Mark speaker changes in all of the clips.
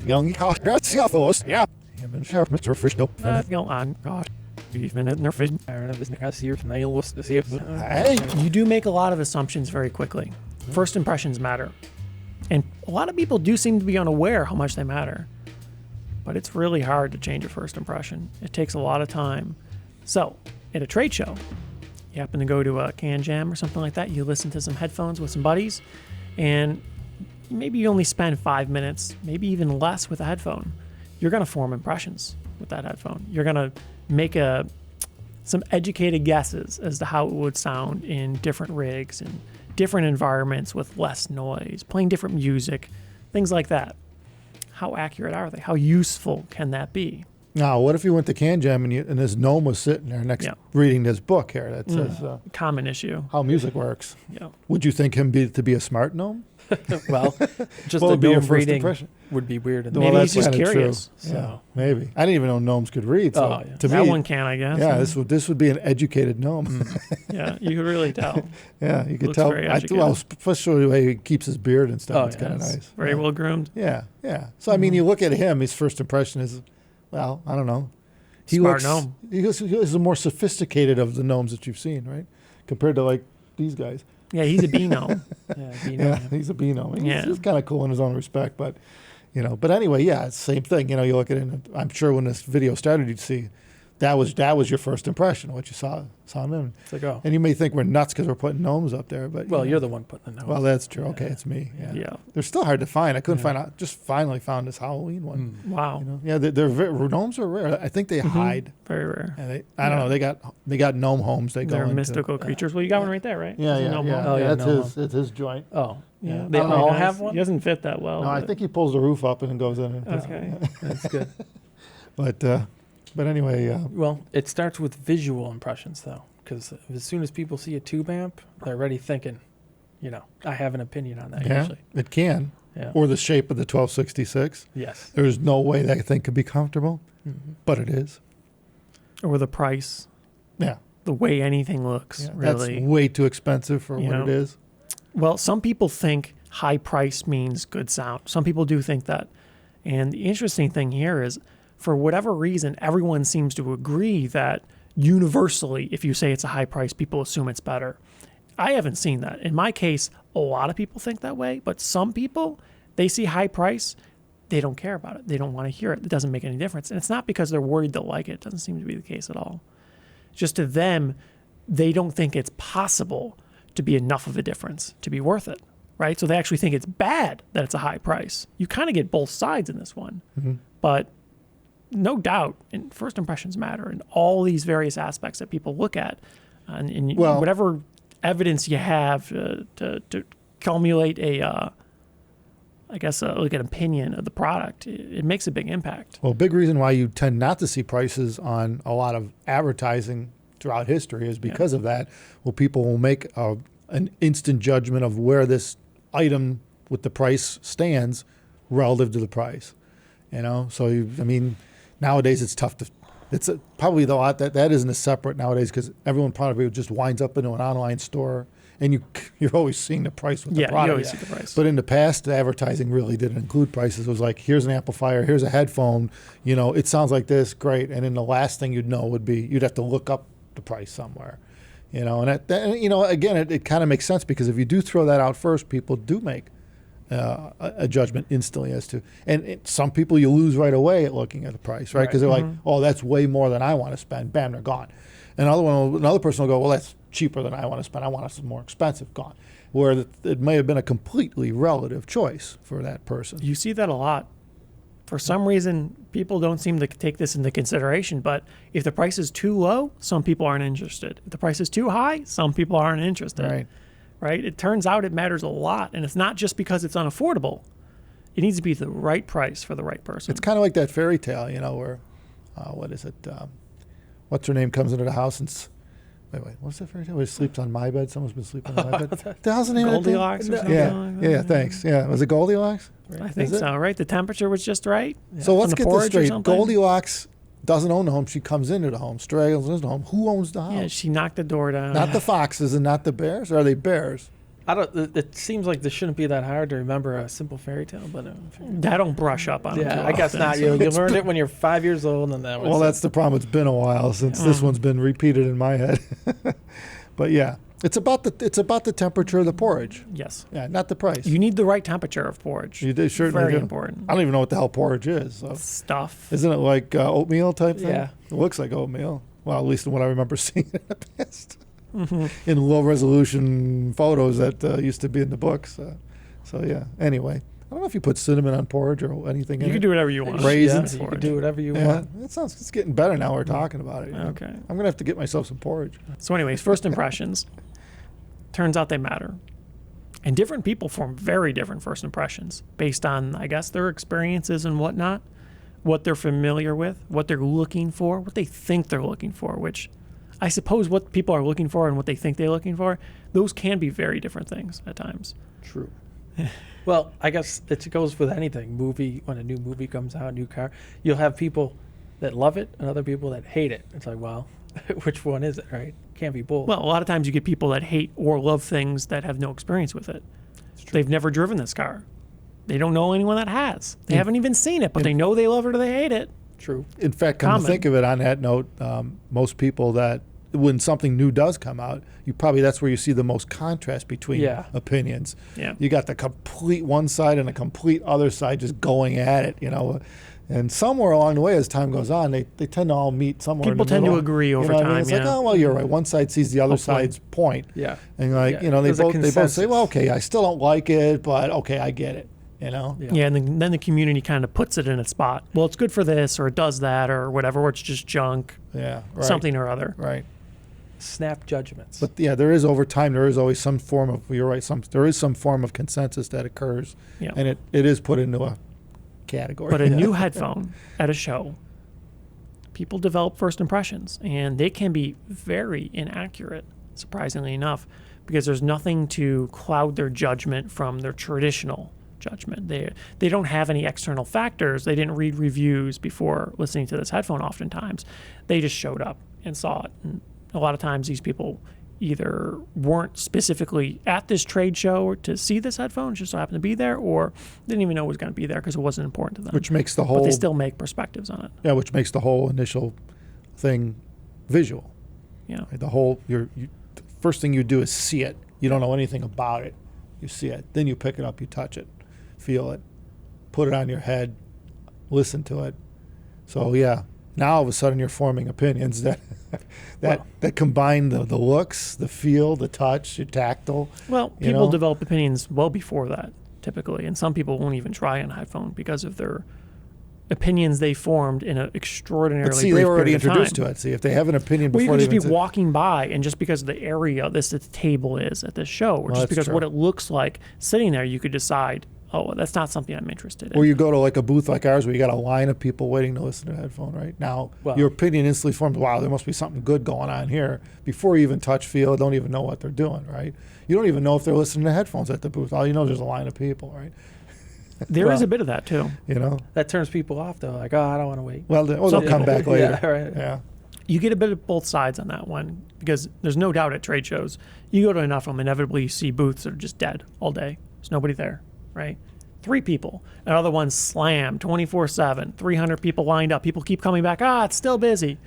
Speaker 1: young Young's yeah. Mr. Fishno.
Speaker 2: You do make a lot of assumptions very quickly. First impressions matter. And a lot of people do seem to be unaware how much they matter. But it's really hard to change a first impression. It takes a lot of time. So, at a trade show, you happen to go to a Can Jam or something like that, you listen to some headphones with some buddies, and maybe you only spend 5 minutes, maybe even less with a headphone. You're going to form impressions with that headphone. You're going to make some educated guesses as to how it would sound in different rigs and different environments with less noise, playing different music, things like that. How accurate are they? How useful can that be?
Speaker 1: Now, what if you went to Can Jam and this gnome was sitting there reading this book here that says
Speaker 2: common issue.
Speaker 1: How music works?
Speaker 2: Yeah.
Speaker 1: Would you think him to be a smart gnome?
Speaker 3: Well, just
Speaker 1: What
Speaker 3: a
Speaker 1: would be your
Speaker 3: gnome
Speaker 1: first
Speaker 3: reading
Speaker 1: impression?
Speaker 3: would be weird.
Speaker 1: Well,
Speaker 2: Maybe
Speaker 1: that's
Speaker 2: he's just
Speaker 1: kinda
Speaker 2: curious.
Speaker 1: true.
Speaker 3: So-
Speaker 1: Yeah, maybe. I didn't even know gnomes could read. So
Speaker 3: Oh, yeah.
Speaker 1: to
Speaker 2: That
Speaker 1: me,
Speaker 2: one can, I guess.
Speaker 1: yeah, this would be an educated gnome.
Speaker 2: Yeah, you could really tell.
Speaker 1: Yeah, you could
Speaker 2: Looks
Speaker 1: tell.
Speaker 2: very
Speaker 1: Well,
Speaker 2: educated.
Speaker 1: especially the way he keeps his beard and stuff.
Speaker 3: Oh,
Speaker 1: It's
Speaker 3: yeah,
Speaker 1: kind of
Speaker 3: it's
Speaker 1: nice.
Speaker 2: Very well groomed.
Speaker 1: Yeah, yeah. So I mean, you look at him. His first impression is, well, I don't know.
Speaker 2: Smart gnome.
Speaker 1: He's the more sophisticated of the gnomes that you've seen, right? Compared to like these guys.
Speaker 2: Yeah, he's a bee gnome.
Speaker 1: Yeah, he's a bee gnome. He's kind of cool in his own respect, but But anyway, yeah, it's the same thing. You look at it. And I'm sure when this video started, you'd see that was your first impression of what you saw him in.
Speaker 3: It's like, oh.
Speaker 1: And you may think we're nuts because we're putting gnomes up there, but
Speaker 3: Well, you're the one putting the note.
Speaker 1: well, that's true. Okay, it's me. Yeah.
Speaker 2: Yeah.
Speaker 1: They're still hard to find. I couldn't find out. Just finally found this Halloween one.
Speaker 2: Wow.
Speaker 1: Yeah, gnomes are rare. I think they hide.
Speaker 2: Very rare.
Speaker 1: And I don't know. They got gnome homes. They go
Speaker 2: They're
Speaker 1: into.
Speaker 2: mystical creatures. Well, you got one right there, right?
Speaker 1: Yeah,
Speaker 2: There's a
Speaker 1: yeah,
Speaker 2: gnome
Speaker 1: yeah.
Speaker 2: home.
Speaker 3: Oh, yeah,
Speaker 1: That's
Speaker 3: gnome
Speaker 1: his. It's his joint.
Speaker 3: Oh,
Speaker 1: Yeah.
Speaker 3: They
Speaker 1: Oh,
Speaker 3: all
Speaker 2: Nice.
Speaker 3: have one?
Speaker 2: He doesn't fit that well.
Speaker 1: No, I
Speaker 2: but-
Speaker 1: think he pulls the roof up and goes in. And
Speaker 2: Okay.
Speaker 3: That's good.
Speaker 1: But anyway,
Speaker 3: Well, it starts with visual impressions, though, because as soon as people see a tube amp, they're already thinking, I have an opinion on that
Speaker 1: yeah,
Speaker 3: usually.
Speaker 1: it can.
Speaker 3: Yeah.
Speaker 1: Or the shape of the 1266.
Speaker 3: Yes.
Speaker 1: There's no way that thing could be comfortable, but it is.
Speaker 2: Or the price,
Speaker 1: Yeah.
Speaker 2: the way anything looks,
Speaker 1: Yeah,
Speaker 2: really.
Speaker 1: That's way too expensive for
Speaker 2: You
Speaker 1: what
Speaker 2: know?
Speaker 1: it is.
Speaker 2: Well, some people think high price means good sound. Some people do think that. And the interesting thing here is, for whatever reason, everyone seems to agree that universally, if you say it's a high price, people assume it's better. I haven't seen that. In my case, a lot of people think that way, but some people, they see high price, they don't care about it. They don't want to hear it. It doesn't make any difference. And it's not because they're worried they'll like it. It doesn't seem to be the case at all. Just to them, they don't think it's possible to be enough of a difference to be worth it, right? So they actually think it's bad that it's a high price. You kind of get both sides in this one. But no doubt, and first impressions matter in all these various aspects that people look at. And
Speaker 1: Well-
Speaker 2: whatever evidence you have to accumulate like an opinion of the product, it makes a big impact.
Speaker 1: Well, a big reason why you tend not to see prices on a lot of advertising throughout history is because of that. Well, people will make an instant judgment of where this item with the price stands relative to the price. So nowadays it's tough to. It's probably the lot that isn't as separate nowadays because everyone probably just winds up into an online store and you're always seeing the price with the
Speaker 2: Yeah,
Speaker 1: product.
Speaker 2: you always see the price.
Speaker 1: But in the past, the advertising really didn't include prices. It was like, here's an amplifier, here's a headphone. It sounds like this, great. And then the last thing you'd know would be you'd have to look up the price somewhere. And again, it kind of makes sense because if you do throw that out first, people do make a judgment instantly as to, and some people you lose right away at looking at the price, right? Because they're like, oh, that's way more than I want to spend. Bam, they're gone. Another person will go, well, that's cheaper than I want to spend. I want something more expensive, gone. Where it may have been a completely relative choice for that person.
Speaker 2: You see that a lot. For some reason, people don't seem to take this into consideration, but if the price is too low, some people aren't interested. If the price is too high, some people aren't interested. Right? It turns out it matters a lot, and it's not just because it's unaffordable. It needs to be the right price for the right person.
Speaker 1: It's kind of like that fairy tale, where, what is it? What's her name comes into the house and wait, what's that fairy tale? Where he sleeps on my bed? Someone's been sleeping on my bed. The hell's the name
Speaker 2: Goldilocks
Speaker 1: of
Speaker 2: or
Speaker 1: that?
Speaker 2: something?
Speaker 1: Yeah, thanks. Yeah, was it Goldilocks?
Speaker 2: I think
Speaker 1: Is it?
Speaker 2: so, right? The temperature was just right.
Speaker 1: So let's
Speaker 2: On the
Speaker 1: get this
Speaker 2: porridge or
Speaker 1: straight.
Speaker 2: something?
Speaker 1: Goldilocks doesn't own the home. She comes into the home, straggles into the home. Who owns the house?
Speaker 2: Yeah, she knocked the door down.
Speaker 1: Not the foxes and not the bears. Or are they bears?
Speaker 3: I don't. It seems like this shouldn't be that hard to remember a simple fairy tale, but
Speaker 2: I don't brush up on it.
Speaker 3: yeah,
Speaker 2: too
Speaker 3: I guess
Speaker 2: often,
Speaker 3: not.
Speaker 2: so-
Speaker 3: You learned it when you're 5 years old, and that was
Speaker 1: Well, that's the problem. It's been a while since this one's been repeated in my head. But yeah, it's about the temperature of the porridge.
Speaker 2: Yes.
Speaker 1: Yeah, not the price.
Speaker 2: You need the right temperature of porridge.
Speaker 1: You do, certainly
Speaker 2: Very
Speaker 1: do.
Speaker 2: important.
Speaker 1: I don't even know what the hell porridge is. So.
Speaker 2: Stuff.
Speaker 1: Isn't it like oatmeal type thing?
Speaker 3: Yeah.
Speaker 1: It looks like oatmeal. Well, at least what I remember seeing in the past. In low resolution photos that used to be in the books. So yeah. Anyway, I don't know if you put cinnamon on porridge or anything in
Speaker 2: You
Speaker 1: it.
Speaker 2: can do whatever you want.
Speaker 1: Raisins.
Speaker 3: Yeah, you can do whatever you
Speaker 1: Yeah,
Speaker 3: want.
Speaker 1: that sounds. It's getting better now. We're talking about it. you know.
Speaker 2: Okay.
Speaker 1: I'm gonna have to get myself some porridge.
Speaker 2: So, anyways, first impressions. Turns out they matter. And different people form very different first impressions based on, I guess, their experiences and whatnot, what they're familiar with, what they're looking for, what they think they're looking for, which I suppose what people are looking for and what they think they're looking for, those can be very different things at times.
Speaker 1: True.
Speaker 3: Well, I guess it goes with anything. When a new movie comes out, new car, you'll have people that love it and other people that hate it. It's like, well, which one is it, right? Can't be both.
Speaker 2: Well, a lot of times you get people that hate or love things that have no experience with it. They've never driven this car. They don't know anyone that has. They haven't even seen it, but they know they love it or they hate it.
Speaker 3: True.
Speaker 1: In fact, come to
Speaker 2: Common.
Speaker 1: think of it, on that note, most people that when something new does come out, that's where you see the most contrast between
Speaker 3: Yeah.
Speaker 1: opinions.
Speaker 2: Yeah.
Speaker 1: You got the complete one side and a complete other side just going at it, And somewhere along the way, as time goes on, they tend to all meet somewhere.
Speaker 2: People
Speaker 1: in the
Speaker 2: tend to
Speaker 1: middle.
Speaker 2: agree over
Speaker 1: what I mean?
Speaker 2: time,
Speaker 1: It's like,
Speaker 2: yeah.
Speaker 1: oh well, you're right. One side sees the other
Speaker 2: Hopefully.
Speaker 1: side's point,
Speaker 3: Yeah.
Speaker 1: and they
Speaker 3: Yeah.
Speaker 1: both
Speaker 3: There's a
Speaker 1: they both say,
Speaker 3: consensus.
Speaker 1: well, okay, I still don't like it, but okay, I get it.
Speaker 3: Yeah.
Speaker 2: Yeah, and then the community kind of puts it in its spot. Well, it's good for this, or it does that, or whatever, or it's just junk,
Speaker 1: Yeah, right.
Speaker 2: something or other.
Speaker 1: Right.
Speaker 3: Snap judgments.
Speaker 1: But yeah, there is over time. There is always some form of. You're right. There is some form of consensus that occurs,
Speaker 2: Yeah.
Speaker 1: and it is put into a category.
Speaker 2: But a new headphone at a show, people develop first impressions, and they can be very inaccurate, surprisingly enough, because there's nothing to cloud their judgment from their traditional judgment. They don't have any external factors. They didn't read reviews before listening to this headphone oftentimes. They just showed up and saw it. And a lot of times these people either weren't specifically at this trade show to see this headphone, just so happened to be there, or didn't even know it was going to be there because it wasn't important to them.
Speaker 1: which makes the
Speaker 2: But
Speaker 1: whole
Speaker 2: they still make perspectives on it.
Speaker 1: which makes the whole initial thing visual.
Speaker 2: Yeah.
Speaker 1: Right? The whole the first thing you do is see it. You don't know anything about it. You see it, then you pick it up, you touch it, feel it, put it on your head, listen to it. So yeah, now all of a sudden you're forming opinions that that combine the looks, the feel, the touch, the tactile.
Speaker 2: Well,
Speaker 1: You
Speaker 2: people
Speaker 1: know?
Speaker 2: develop opinions well before that, typically, and some people won't even try an iPhone because of their opinions they formed in an extraordinarily
Speaker 1: But see,
Speaker 2: brief
Speaker 1: they were already
Speaker 2: period of
Speaker 1: introduced
Speaker 2: time.
Speaker 1: to it. See, if they have an opinion
Speaker 2: Well, you
Speaker 1: before
Speaker 2: could
Speaker 1: they
Speaker 2: just be
Speaker 1: even
Speaker 2: walking by, and just because of the area this table is at this show, or
Speaker 1: Well,
Speaker 2: just
Speaker 1: that's
Speaker 2: because
Speaker 1: true.
Speaker 2: what it looks like sitting there, you could decide, oh, that's not something I'm interested in.
Speaker 1: Or you go to like a booth like ours where you got a line of people waiting to listen to a headphone, right? Now,
Speaker 3: Well-
Speaker 1: your opinion instantly forms, wow, there must be something good going on here. Before you even touch, feel, don't even know what they're doing, right? You don't even know if they're listening to headphones at the booth. All you know is there's a line of people, right?
Speaker 2: There is
Speaker 3: Well-
Speaker 2: a bit of that, too.
Speaker 1: You know?
Speaker 3: that turns people off, though. Like, oh, I don't want to wait.
Speaker 1: Well, they'll come back later.
Speaker 3: Yeah, right.
Speaker 1: Yeah.
Speaker 2: You get a bit of both sides on that one, because there's no doubt at trade shows, you go to enough of them, inevitably you see booths that are just dead all day. There's nobody there, right? 3 people. Another one slammed 24/7, 300 people lined up. People keep coming back. It's still busy.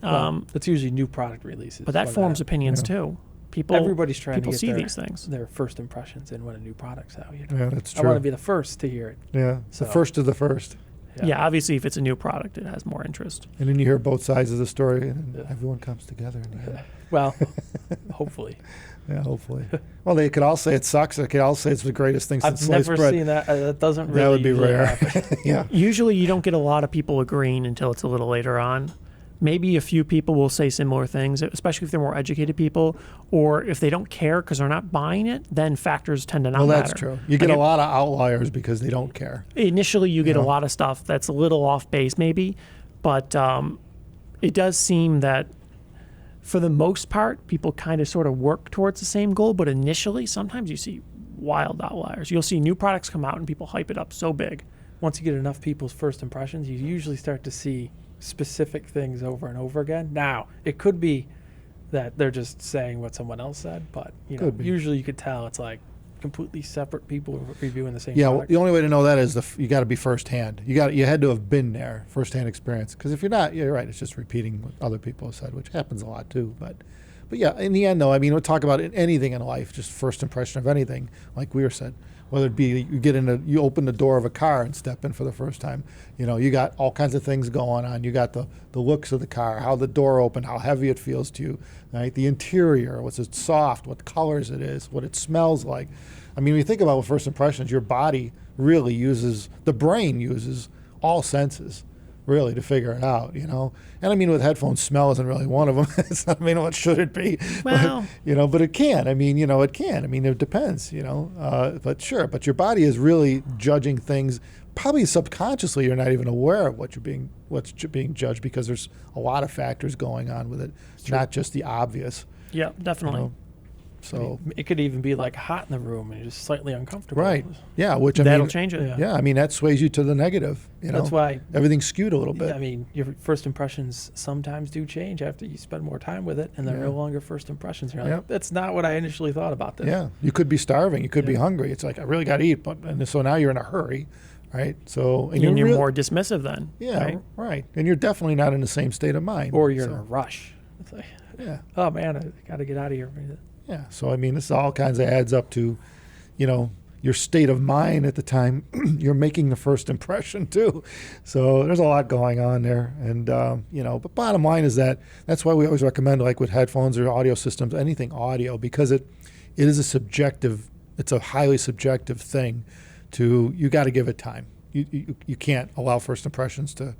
Speaker 3: Well, it's usually new product releases.
Speaker 2: But that
Speaker 3: when
Speaker 2: forms
Speaker 3: happens.
Speaker 2: opinions too. People,
Speaker 3: Everybody's trying
Speaker 2: people
Speaker 3: to get
Speaker 2: see
Speaker 3: their,
Speaker 2: these things.
Speaker 3: their first impressions in when a new product's out.
Speaker 1: Yeah, that's
Speaker 3: I want to
Speaker 1: true.
Speaker 3: be the first to hear it.
Speaker 1: Yeah.
Speaker 3: So-
Speaker 1: The first of the first.
Speaker 2: Yeah. Obviously, if it's a new product, it has more interest.
Speaker 1: And then you hear both sides of the story, and then
Speaker 3: Yeah.
Speaker 1: everyone comes together in the end.
Speaker 3: Well, hopefully.
Speaker 1: Yeah, hopefully. Well, they could all say it sucks. They could all say it's the greatest thing since
Speaker 3: I've
Speaker 1: sliced
Speaker 3: never
Speaker 1: bread.
Speaker 3: seen that. That doesn't really
Speaker 1: That would be
Speaker 3: usually
Speaker 1: rare.
Speaker 3: happen.
Speaker 1: Yeah.
Speaker 2: Usually, you don't get a lot of people agreeing until it's a little later on. Maybe a few people will say similar things, especially if they're more educated people, or if they don't care because they're not buying it, then factors tend to not
Speaker 1: Well,
Speaker 2: matter.
Speaker 1: that's true. You get
Speaker 2: Like
Speaker 1: a lot of outliers because they don't care.
Speaker 2: Initially, you get
Speaker 1: Yeah.
Speaker 2: a lot of stuff that's a little off base, maybe, but it does seem that for the most part, people kind of sort of work towards the same goal. But initially, sometimes you see wild outliers. You'll see new products come out and people hype it up so big.
Speaker 3: Once you get enough people's first impressions, you usually start to see specific things over and over again. Now, it could be that they're just saying what someone else said. But
Speaker 1: Could be.
Speaker 3: usually you could tell it's like completely separate people reviewing the same
Speaker 1: Yeah,
Speaker 3: product.
Speaker 1: the only way to know that is you got to be firsthand. You had to have been there, firsthand experience. Because if you're not, you're right. It's just repeating what other people have said, which happens a lot too. But yeah, in the end, though, I mean, we'll talk about anything in life, just first impression of anything, like we were said. Whether it be you open the door of a car and step in for the first time. You got all kinds of things going on. You got the looks of the car, how the door opened, how heavy it feels to you, right? The interior, was it soft, what colors it is, what it smells like. I mean, when you think about first impressions, your body really the brain uses all senses really to figure it out, And I mean, with headphones, smell isn't really one of them. It's not, what should it be?
Speaker 2: Well,
Speaker 1: but it can. I mean, it can. I mean, it depends, but sure. But your body is really judging things. Probably subconsciously, you're not even aware of what's being judged because there's a lot of factors going on with it, not just the obvious.
Speaker 2: Yeah, definitely.
Speaker 1: So
Speaker 3: it could even be like hot in the room and just slightly uncomfortable.
Speaker 1: Right. Yeah, which
Speaker 2: That'll change it.
Speaker 1: Yeah, I mean that sways you to the negative.
Speaker 3: That's why
Speaker 1: everything's skewed a little bit.
Speaker 3: I mean, your first impressions sometimes do change after you spend more time with it, and they're no longer first impressions. You're like, that's not what I initially thought about this.
Speaker 1: Yeah, you could be starving, you could be hungry. It's like I really got to eat, and so now you're in a hurry, right? So
Speaker 2: and you're more dismissive then.
Speaker 1: Yeah, right. And you're definitely not in the same state of mind.
Speaker 3: Or you're in a rush. It's like,
Speaker 1: oh
Speaker 3: man, I got to get out of here.
Speaker 1: Yeah, so I mean, this all kinds of adds up to, your state of mind at the time you're making the first impression too. So there's a lot going on there, and but bottom line is that's why we always recommend, like with headphones or audio systems, anything audio, because it is it's a highly subjective thing. You got to give it time. You can't allow first impressions to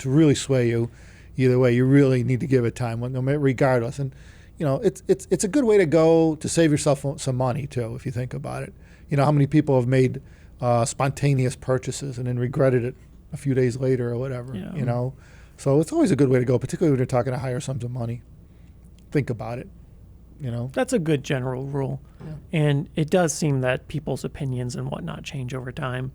Speaker 1: really sway you. Either way, you really need to give it time, regardless. And it's a good way to go to save yourself some money too, if you think about it. How many people have made spontaneous purchases and then regretted it a few days later or whatever.
Speaker 2: Yeah.
Speaker 1: So it's always a good way to go, particularly when you're talking to higher sums of money. Think about it.
Speaker 2: That's a good general rule, and it does seem that people's opinions and whatnot change over time.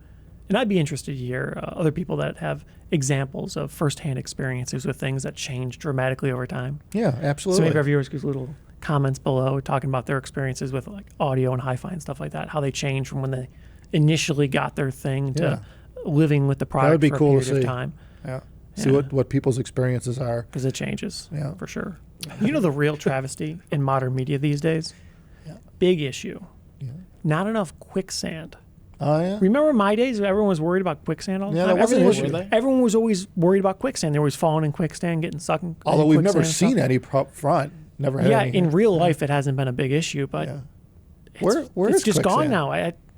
Speaker 2: And I'd be interested to hear other people that have examples of firsthand experiences with things that change dramatically over time.
Speaker 1: Yeah, absolutely.
Speaker 2: So maybe our viewers give little comments below talking about their experiences with like audio and HiFi and stuff like that, how they change from when they initially got their thing to living with the product
Speaker 1: that would be
Speaker 2: for
Speaker 1: cool
Speaker 2: a period
Speaker 1: to see.
Speaker 2: of time.
Speaker 1: Yeah. See what people's experiences are.
Speaker 2: Because it changes,
Speaker 1: Yeah.
Speaker 2: for sure. The real travesty in modern media these days?
Speaker 1: Yeah.
Speaker 2: Big issue.
Speaker 1: Yeah.
Speaker 2: Not enough quicksand.
Speaker 1: Oh, yeah?
Speaker 2: Remember my days? Everyone was worried about quicksand all the time.
Speaker 1: that was an issue.
Speaker 2: Everyone was always worried about quicksand. They were always falling in quicksand, getting sucked in
Speaker 1: Although we've never
Speaker 2: quicksand
Speaker 1: seen any up front. Never had any.
Speaker 2: in real life, it hasn't been a big issue, but
Speaker 1: Where
Speaker 2: it's
Speaker 1: is
Speaker 2: just gone
Speaker 1: quicksand?
Speaker 2: now.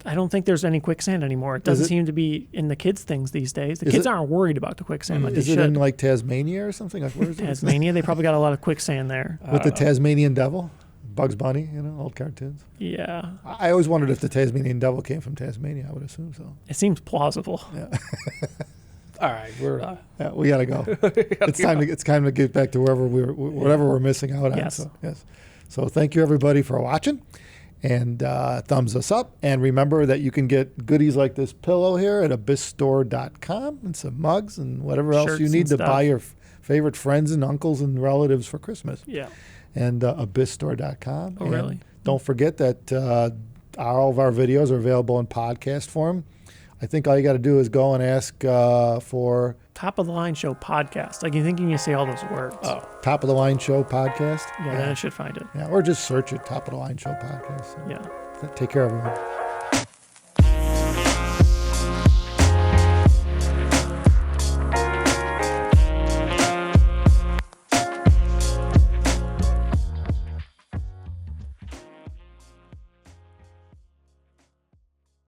Speaker 2: I don't think there's any quicksand anymore. It doesn't seem to be in the kids' things these days. The
Speaker 1: Is
Speaker 2: kids
Speaker 1: it-
Speaker 2: aren't worried about the quicksand like they
Speaker 1: Is it
Speaker 2: should.
Speaker 1: in like Tasmania or something? Like where is it?
Speaker 2: Tasmania, they probably got a lot of quicksand there.
Speaker 1: With the Tasmanian devil? Bugs Bunny, old cartoons.
Speaker 2: Yeah,
Speaker 1: I always wondered if the Tasmanian devil came from Tasmania. I would assume so.
Speaker 2: it seems plausible.
Speaker 1: Yeah.
Speaker 3: All right, we're
Speaker 1: Yeah, we gotta go. It's time to get back to whatever we're missing out on.
Speaker 2: Yes.
Speaker 1: So, yes. So thank you everybody for watching, and thumbs us up. And remember that you can get goodies like this pillow here at abyssstore.com and some mugs and whatever else
Speaker 2: Shirts
Speaker 1: you need
Speaker 2: and
Speaker 1: to
Speaker 2: stuff.
Speaker 1: buy your favorite friends and uncles and relatives for Christmas.
Speaker 2: Yeah.
Speaker 1: And abyssstore.com.
Speaker 2: Oh,
Speaker 1: And
Speaker 2: really?
Speaker 1: don't forget that all of our videos are available in podcast form. I think all you got to do is go and ask for
Speaker 2: Top of the Line Show podcast. Like you thinking you say all those words.
Speaker 1: Top of the Line Show podcast.
Speaker 2: Yeah, then I should find it.
Speaker 1: Yeah, or just search it, Top of the Line Show podcast. So
Speaker 2: Yeah.
Speaker 1: take care, everyone.